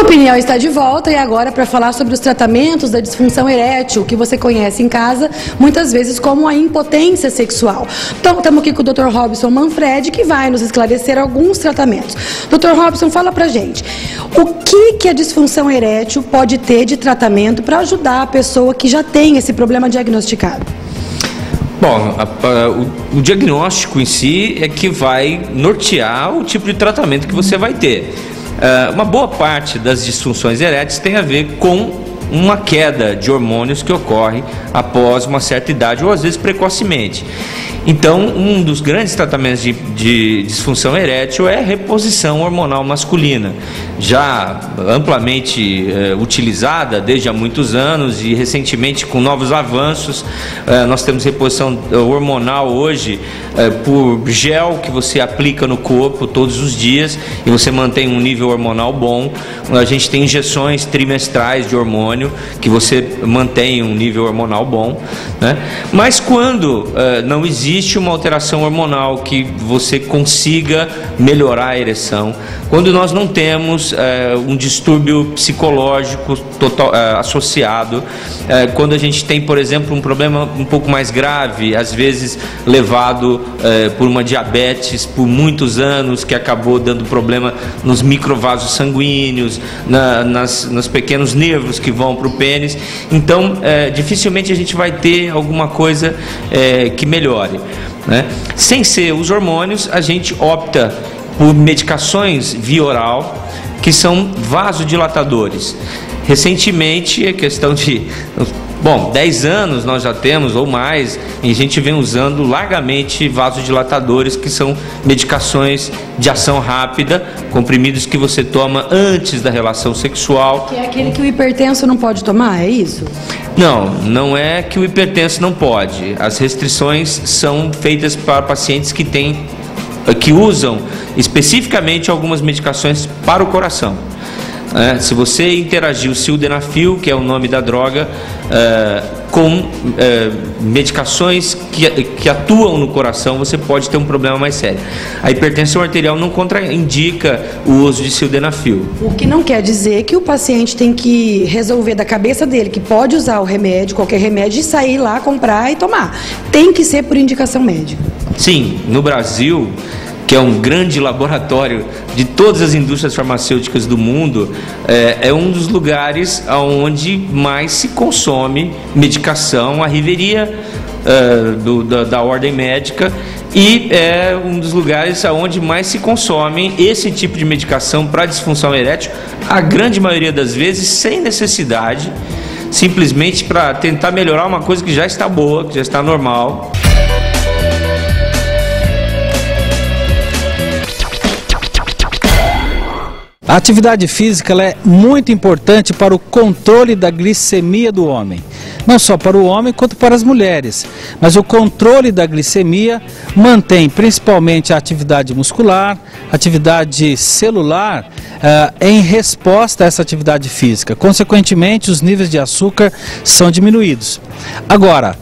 O Opinião está de volta e agora para falar sobre os tratamentos da disfunção erétil, que você conhece em casa, muitas vezes como a impotência sexual. Então, estamos aqui com o Dr. Robson Manfredi, que vai nos esclarecer alguns tratamentos. Dr. Robson, fala pra gente, o que a disfunção erétil pode ter de tratamento para ajudar a pessoa que já tem esse problema diagnosticado? Bom, o diagnóstico em si é que vai nortear o tipo de tratamento que você vai ter. Uma boa parte das disfunções eréteis tem a ver com uma queda de hormônios que ocorre após uma certa idade ou às vezes precocemente. Então, um dos grandes tratamentos de disfunção erétil é a reposição hormonal masculina, já amplamente utilizada desde há muitos anos e recentemente com novos avanços. Nós temos reposição hormonal hoje por gel que você aplica no corpo todos os dias e você mantém um nível hormonal bom. A gente tem injeções trimestrais de hormônio que você mantém um nível hormonal bom, né? Mas quando não existe uma alteração hormonal que você consiga melhorar a ereção, quando nós não temos um distúrbio psicológico associado, quando a gente tem, por exemplo, um problema um pouco mais grave, às vezes levado por uma diabetes por muitos anos, que acabou dando problema nos microvasos sanguíneos, nos pequenos nervos que vão para o pênis, então dificilmente a gente vai ter alguma coisa que melhore, né? Sem ser os hormônios, a gente opta por medicações via oral que são vasodilatadores. Recentemente, a questão de 10 anos nós já temos ou mais, e a gente vem usando largamente vasodilatadores, que são medicações de ação rápida, comprimidos que você toma antes da relação sexual. Que é aquele que o hipertenso não pode tomar, é isso? Não é que o hipertenso não pode. As restrições são feitas para pacientes que usam especificamente algumas medicações para o coração. Se você interagir o sildenafil, que é o nome da droga, com medicações que atuam no coração, você pode ter um problema mais sério. A hipertensão arterial não contraindica o uso de sildenafil. O que não quer dizer que o paciente tem que resolver da cabeça dele que pode usar o remédio, qualquer remédio, e sair lá, comprar e tomar. Tem que ser por indicação médica. Sim, no Brasil, que é um grande laboratório de todas as indústrias farmacêuticas do mundo, é um dos lugares onde mais se consome medicação, a riveria da ordem médica, e é um dos lugares onde mais se consome esse tipo de medicação para disfunção erétil, a grande maioria das vezes sem necessidade, simplesmente para tentar melhorar uma coisa que já está boa, que já está normal. A atividade física ela é muito importante para o controle da glicemia do homem. Não só para o homem, quanto para as mulheres. Mas o controle da glicemia mantém principalmente a atividade muscular, atividade celular, em resposta a essa atividade física. Consequentemente, os níveis de açúcar são diminuídos. Agora,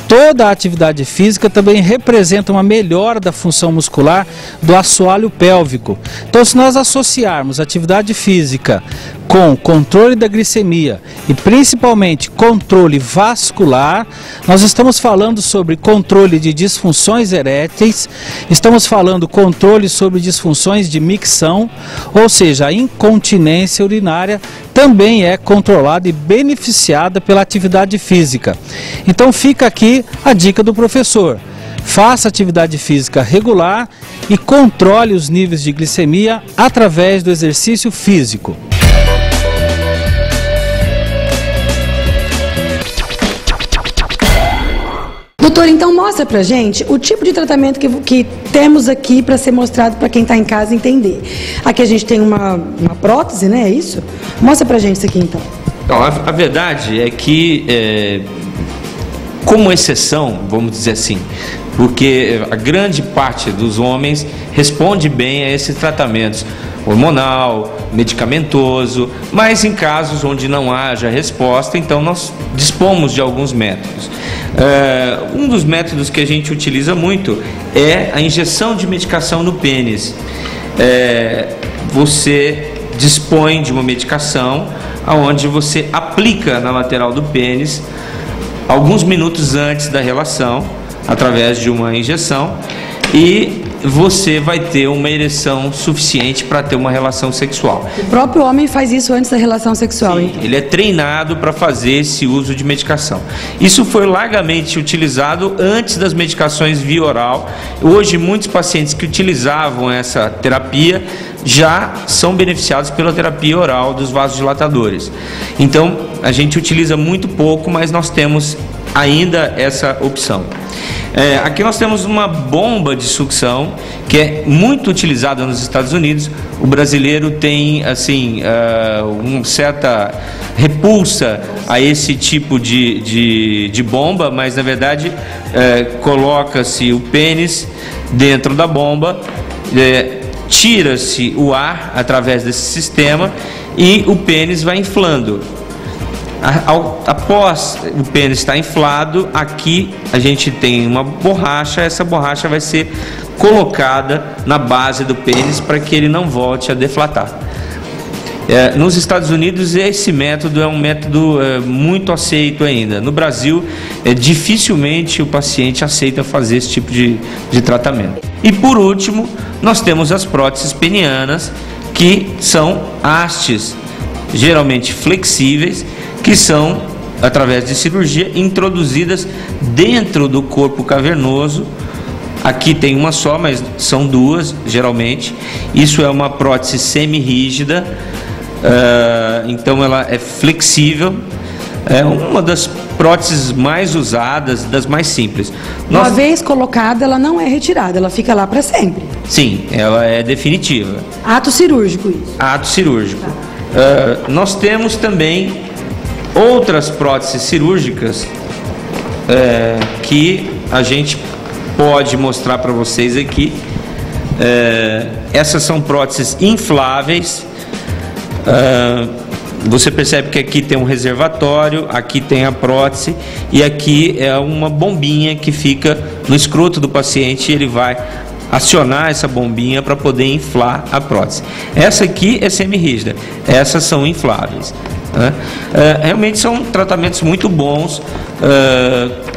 toda a atividade física também representa uma melhora da função muscular do assoalho pélvico. Então, se nós associarmos atividade física com controle da glicemia e principalmente controle vascular, nós estamos falando sobre controle de disfunções eréteis, estamos falando controle sobre disfunções de micção, ou seja, a incontinência urinária também é controlada e beneficiada pela atividade física. Então fica aqui a dica do professor: faça atividade física regular e controle os níveis de glicemia através do exercício físico. Doutor, então mostra pra gente o tipo de tratamento que temos aqui para ser mostrado para quem está em casa entender. Aqui a gente tem uma prótese, né? É isso? Mostra pra gente isso aqui então. Então, a verdade é que, como exceção, vamos dizer assim, porque a grande parte dos homens responde bem a esses tratamentos hormonal, medicamentoso, mas em casos onde não haja resposta, então nós dispomos de alguns métodos. Um dos métodos que a gente utiliza muito é a injeção de medicação no pênis. Você dispõe de uma medicação onde você aplica na lateral do pênis alguns minutos antes da relação, através de uma injeção, e você vai ter uma ereção suficiente para ter uma relação sexual. O próprio homem faz isso antes da relação sexual, Sim, então. ele é treinado para fazer esse uso de medicação. Isso foi largamente utilizado antes das medicações via oral. Hoje, muitos pacientes que utilizavam essa terapia já são beneficiados pela terapia oral dos vasodilatadores. Então, a gente utiliza muito pouco, mas nós temos ainda essa opção. Aqui nós temos uma bomba de sucção que é muito utilizada nos Estados Unidos. O brasileiro tem assim uma certa repulsa a esse tipo de bomba, mas na verdade coloca-se o pênis dentro da bomba, tira-se o ar através desse sistema e o pênis vai inflando. Após o pênis estar inflado, aqui a gente tem uma borracha. Essa borracha vai ser colocada na base do pênis para que ele não volte a deflatar. Nos Estados Unidos esse método é um método muito aceito ainda. No Brasil, dificilmente o paciente aceita fazer esse tipo de tratamento. E por último, nós temos as próteses penianas, que são hastes geralmente flexíveis, que são, através de cirurgia, introduzidas dentro do corpo cavernoso. Aqui tem uma só, mas são duas, geralmente. Isso é uma prótese semi-rígida, então ela é flexível. É uma das próteses mais usadas, das mais simples. Uma vez colocada, ela não é retirada, ela fica lá para sempre. Sim, ela é definitiva. Ato cirúrgico isso. Ato cirúrgico. Nós temos também outras próteses cirúrgicas que a gente pode mostrar para vocês aqui. Essas são próteses infláveis. Você percebe que aqui tem um reservatório, aqui tem a prótese e aqui é uma bombinha que fica no escroto do paciente e ele vai acionar essa bombinha para poder inflar a prótese. Essa aqui é semi-rígida, essas são infláveis. Realmente são tratamentos muito bons.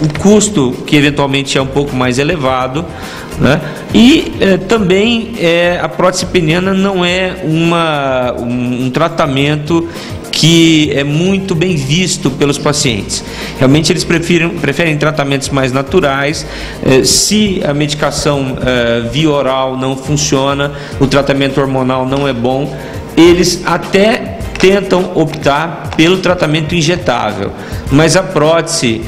O custo que eventualmente é um pouco mais elevado, né? E também a prótese peniana não é um tratamento que é muito bem visto pelos pacientes. Realmente eles preferem tratamentos mais naturais. Se a medicação via oral não funciona, o tratamento hormonal não é bom, eles até tentam optar pelo tratamento injetável, mas a prótese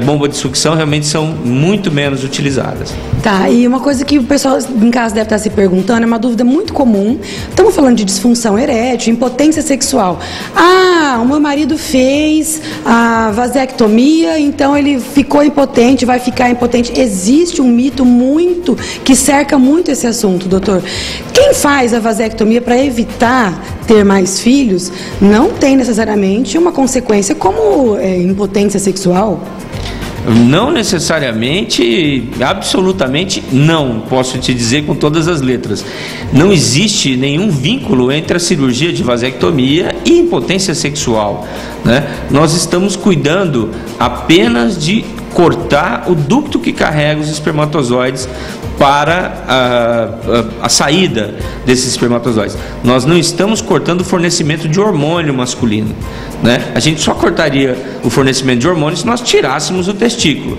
bomba de sucção realmente são muito menos utilizadas. Tá, e uma coisa que o pessoal em casa deve estar se perguntando, é uma dúvida muito comum. Estamos falando de disfunção erétil, impotência sexual. O meu marido fez a vasectomia, então ele ficou impotente, vai ficar impotente. Existe um mito que cerca muito esse assunto, doutor. Quem faz a vasectomia para evitar ter mais filhos não tem necessariamente uma consequência como impotência sexual? Não necessariamente, absolutamente não, posso te dizer com todas as letras. Não existe nenhum vínculo entre a cirurgia de vasectomia e impotência sexual, né? Nós estamos cuidando apenas de cortar o ducto que carrega os espermatozoides para a saída desses espermatozoides. Nós não estamos cortando o fornecimento de hormônio masculino, né? A gente só cortaria o fornecimento de hormônio se nós tirássemos o testículo.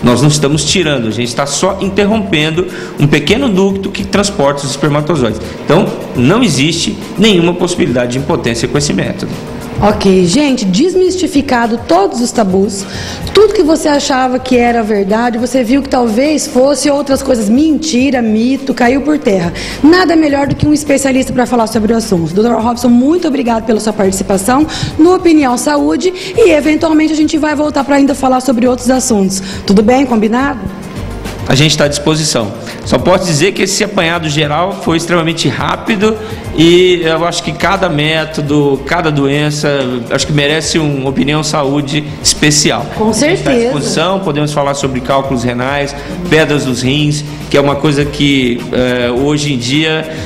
Nós não estamos tirando, a gente está só interrompendo um pequeno ducto que transporta os espermatozoides. Então, não existe nenhuma possibilidade de impotência com esse método. Ok, gente, desmistificado todos os tabus, tudo que você achava que era verdade, você viu que talvez fosse outras coisas, mentira, mito, caiu por terra. Nada melhor do que um especialista para falar sobre o assunto. Dr. Robson, muito obrigado pela sua participação no Opinião Saúde e eventualmente a gente vai voltar para ainda falar sobre outros assuntos. Tudo bem, combinado? A gente está à disposição. Só posso dizer que esse apanhado geral foi extremamente rápido e eu acho que cada método, cada doença, acho que merece uma opinião saúde especial. Com certeza. A gente está à disposição, podemos falar sobre cálculos renais, pedras dos rins, que é uma coisa que hoje em dia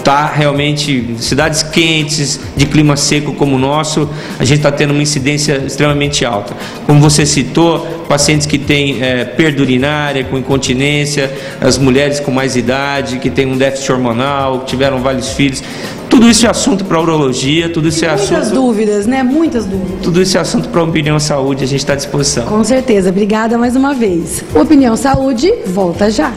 Tá realmente, cidades quentes, de clima seco como o nosso, a gente está tendo uma incidência extremamente alta. Como você citou, pacientes que têm perda urinária, com incontinência, as mulheres com mais idade, que têm um déficit hormonal, que tiveram vários filhos. Tudo isso é assunto para urologia, tudo isso é assunto... Muitas dúvidas, né? Muitas dúvidas. Tudo isso é assunto para Opinião Saúde, a gente está à disposição. Com certeza. Obrigada mais uma vez. Opinião Saúde, volta já.